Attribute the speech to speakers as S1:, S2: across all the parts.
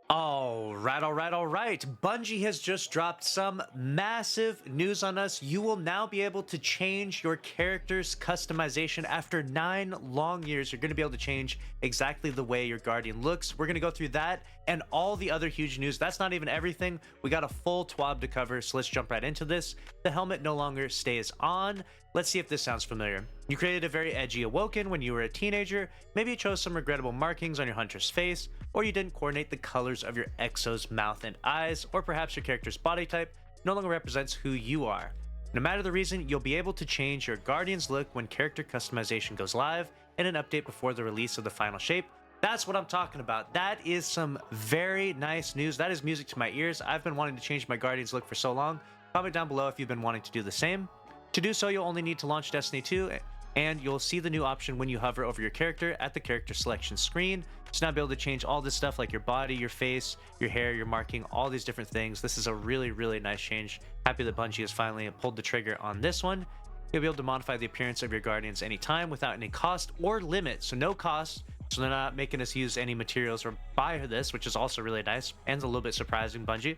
S1: All right. Bungie has just dropped some massive news on us. You will now be able to change your character's customization after 9 long years. You're going to be able to change exactly the way your Guardian looks. We're going to go through that and all the other huge news. That's not even everything. We got a full TWAB to cover, so let's jump right into this. The helmet no longer stays on. Let's see if this sounds familiar. You created a very edgy Awoken when you were a teenager. Maybe you chose some regrettable markings on your hunter's face, or you didn't coordinate the colors of your Exo's mouth and eyes, or perhaps your character's body type no longer represents who you are. No matter the reason, you'll be able to change your Guardian's look when character customization goes live in an update before the release of the final shape. That's what I'm talking about. That is some very nice news. That is music to my ears. I've been wanting to change my Guardian's look for so long. Comment down below if you've been wanting to do the same. To do so, you'll only need to launch Destiny 2, and you'll see the new option when you hover over your character at the character selection screen. So now be able to change all this stuff like your body, your face, your hair, your marking, all these different things. This is a really nice change. Happy that Bungie has finally pulled the trigger on this one. You'll be able to modify the appearance of your Guardians anytime without any cost or limit. So no cost. So they're not making us use any materials or buy this, which is also really nice and a little bit surprising, Bungie.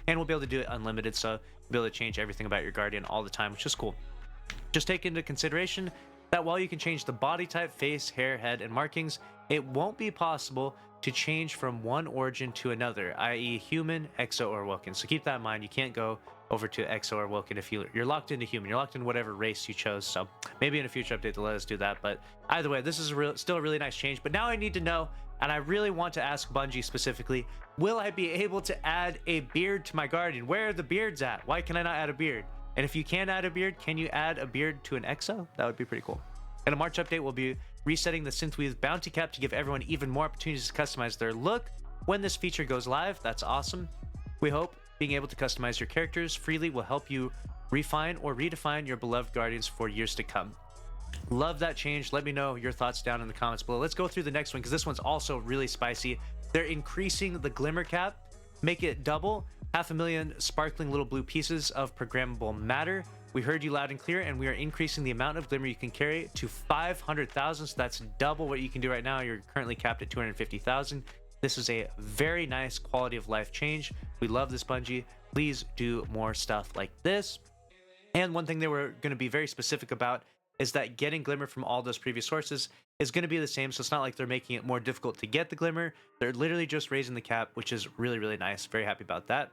S1: And we'll be able to do it unlimited, so you'll be able to change everything about your Guardian all the time, which is cool. Just take into consideration that while you can change the body type, face, hair, head, and markings, it won't be possible to change from one origin to another, i.e. human, Exo, or Woken. So keep that in mind. You can't go over to Exo or Woken if you're locked into human. You're locked in whatever race you chose. So maybe in a future update they'll let us do that. But either way, this is still a really nice change. But now I need to know, and I really want to ask Bungie specifically, will I be able to add a beard to my Guardian? Where are the beards at? Why can I not add a beard? And if you can add a beard, can you add a beard to an Exo? That would be pretty cool. In a March update, we'll be resetting the Synthweave bounty cap to give everyone even more opportunities to customize their look when this feature goes live. That's awesome. We hope being able to customize your characters freely will help you refine or redefine your beloved Guardians for years to come. Love that change. Let me know your thoughts down in the comments below. Let's go through the next one because this one's also really spicy. They're increasing the Glimmer Cap, make it double, 500,000 sparkling little blue pieces of programmable matter. We heard you loud and clear, and we are increasing the amount of glimmer you can carry to 500,000, so that's double what you can do right now. You're currently capped at 250,000. This is a very nice quality of life change. We love this, Bungie. Please do more stuff like this. And one thing they were going to be very specific about is that getting glimmer from all those previous sources is going to be the same, so it's not like they're making it more difficult to get the glimmer. They're literally just raising the cap, which is really nice. Very happy about that.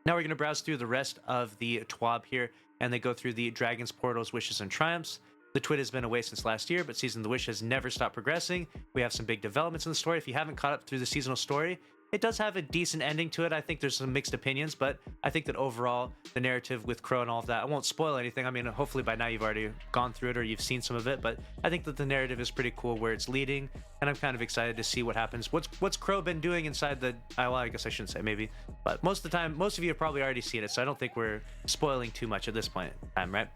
S1: Now we're going to browse through the rest of the TWAB here, and they go through the Dragons, Portals, Wishes, and Triumphs. The Twit has been away since last year, but Season of the Wish has never stopped progressing. We have some big developments in the story. If you haven't caught up through the seasonal story, it does have a decent ending to it. I think there's some mixed opinions, but I think that overall, the narrative with Crow and all of that, I won't spoil anything. I mean, hopefully by now you've already gone through it or you've seen some of it, but I think that the narrative is pretty cool where it's leading, and I'm kind of excited to see what happens. What's Crow been doing inside the... well, I guess I shouldn't say maybe, but most of the time, most of you have probably already seen it, so I don't think we're spoiling too much at this point in time, right?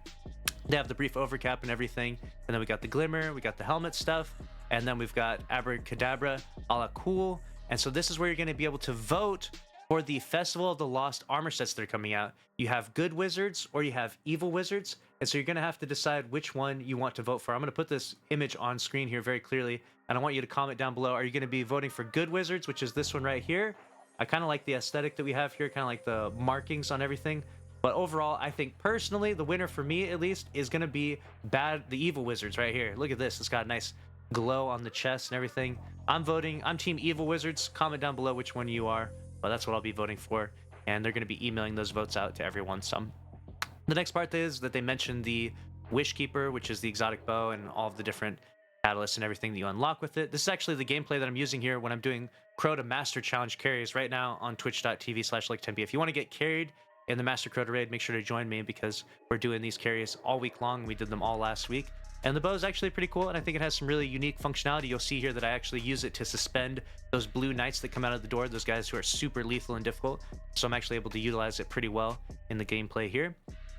S1: They have the brief overcap and everything, and then we got the Glimmer, we got the helmet stuff, and then we've got Abracadabra a la cool. And so this is where you're going to be able to vote for the Festival of the Lost armor sets that are coming out. You have good wizards or you have evil wizards. And so you're going to have to decide which one you want to vote for. I'm going to put this image on screen here very clearly, and I want you to comment down below. Are you going to be voting for good wizards, which is this one right here? I kind of like the aesthetic that we have here, kind of like the markings on everything. But overall, I think personally, the winner for me at least is going to be the evil wizards right here. Look at this. It's got a nice glow on the chest and everything. I'm Team Evil Wizards. Comment down below which one you are, but that's what I'll be voting for, and they're going to be emailing those votes out to everyone. The next part is that they mentioned the Wish Keeper, which is the exotic bow and all of the different catalysts and everything that you unlock with it. This is actually the gameplay that I'm using here when I'm doing Crow to Master Challenge carries right now on twitch.tv/LIGHTFALL. If you want to get carried in the Master Crow to raid, make sure to join me because we're doing these carries all week long. We did them all last week. And the bow is actually pretty cool, and I think it has some really unique functionality. You'll see here that I actually use it to suspend those blue knights that come out of the door, those guys who are super lethal and difficult. So I'm actually able to utilize it pretty well in the gameplay here.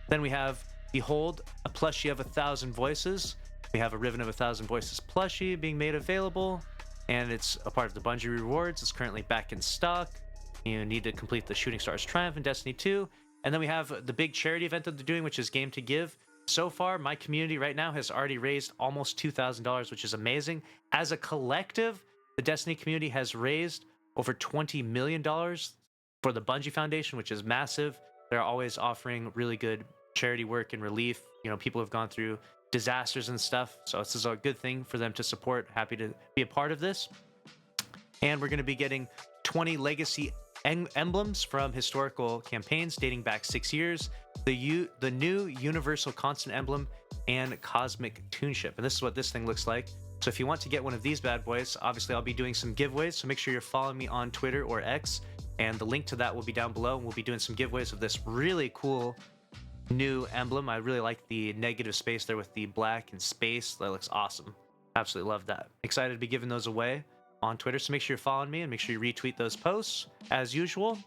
S1: Then we have Behold, a plushie of 1,000 voices. We have a Riven of 1,000 Voices plushie being made available, and it's a part of the Bungie rewards. It's currently back in stock. You need to complete the Shooting Stars Triumph in Destiny 2. And then we have the big charity event that they're doing, which is Game to Give. So far, my community right now has already raised almost $2,000, which is amazing. As a collective, the Destiny community has raised over $20 million for the Bungie Foundation, which is massive. They're always offering really good charity work and relief. You know, people have gone through disasters and stuff, so this is a good thing for them to support. Happy to be a part of this. And we're going to be getting 20 legacy emblems from historical campaigns dating back 6 years, the new universal constant emblem, and cosmic toonship. And this is what this thing looks like. So if you want to get one of these bad boys, obviously I'll be doing some giveaways, so make sure you're following me on Twitter or X, and the link to that will be down below, and we'll be doing some giveaways of this really cool new emblem. I really like the negative space there with the black and space. That looks awesome. Absolutely love that. Excited to be giving those away on Twitter, so make sure you're following me and make sure you retweet those posts as usual.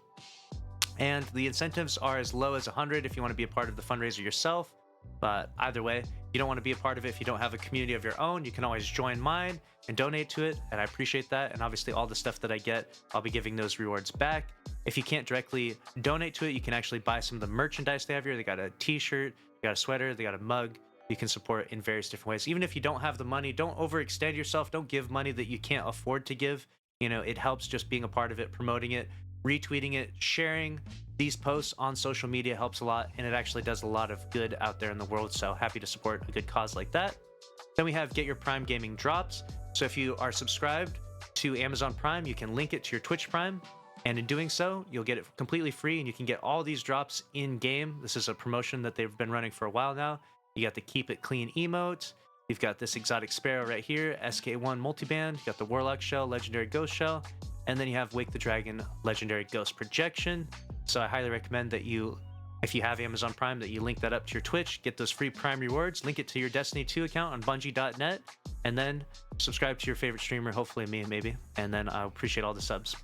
S1: And the incentives are as low as 100 if you want to be a part of the fundraiser yourself. But either way, you don't want to be a part of it if you don't have a community of your own, you can always join mine and donate to it, and I appreciate that. And obviously all the stuff that I get, I'll be giving those rewards back. If you can't directly donate to it, you can actually buy some of the merchandise they have here. They got a t-shirt, they got a sweater, they got a mug. You can support in various different ways. Even if you don't have the money, don't overextend yourself. Don't give money that you can't afford to give. You know, it helps just being a part of it, promoting it, retweeting it, sharing these posts on social media helps a lot, and it actually does a lot of good out there in the world. So happy to support a good cause like that. Then we have Get Your Prime Gaming Drops. So if you are subscribed to Amazon Prime, you can link it to your Twitch Prime, and in doing so, you'll get it completely free, and you can get all these drops in game. This is a promotion that they've been running for a while now. You got the Keep It Clean emote. You've got this exotic sparrow right here, SK1 multiband. You got the Warlock shell, legendary ghost shell, and then you have Wake the Dragon, legendary ghost projection. So I highly recommend that you, if you have Amazon Prime, that you link that up to your Twitch, get those free Prime rewards, link it to your Destiny 2 account on Bungie.net, and then subscribe to your favorite streamer, hopefully me, maybe, and then I appreciate all the subs.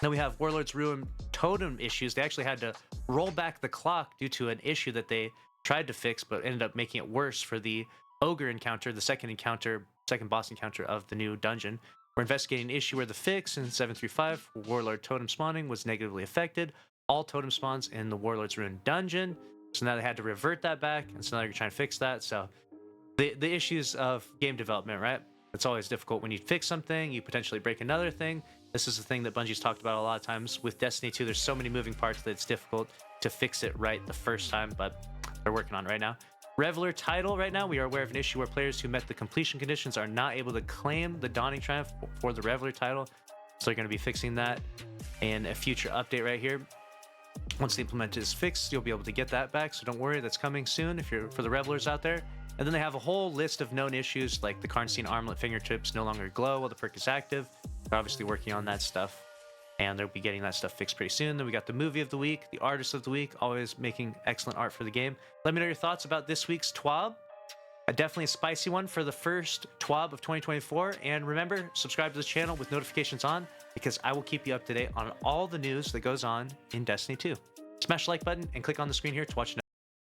S1: Then we have Warlord's Ruin totem issues. They actually had to roll back the clock due to an issue that they tried to fix, but ended up making it worse for the Ogre encounter, the second boss encounter of the new dungeon. We're investigating an issue where the fix in 735 Warlord totem spawning was negatively affected all totem spawns in the Warlord's Ruin dungeon. So now they had to revert that back, and so now they're trying to fix that. So the issues of game development, right? It's always difficult when you fix something, you potentially break another thing. This is the thing that Bungie's talked about a lot of times. With Destiny 2, there's so many moving parts that it's difficult to fix it right the first time, but they're working on it right now. Reveler title right now, we are aware of an issue where players who met the completion conditions are not able to claim the Dawning Triumph for the Reveler title. So they're going to be fixing that in a future update right here. Once the implement is fixed, you'll be able to get that back, so don't worry, that's coming soon if you're for the Revelers out there. And then they have a whole list of known issues, like the Karnstein Armlet fingertips no longer glow while the perk is active. They're obviously working on that stuff, and they'll be getting that stuff fixed pretty soon. Then we got the movie of the week, the artist of the week, always making excellent art for the game. Let me know your thoughts about this week's TWAB. Definitely a spicy one for the first TWAB of 2024. And remember, subscribe to this channel with notifications on, because I will keep you up to date on all the news that goes on in Destiny 2. Smash the like button and click on the screen here to watch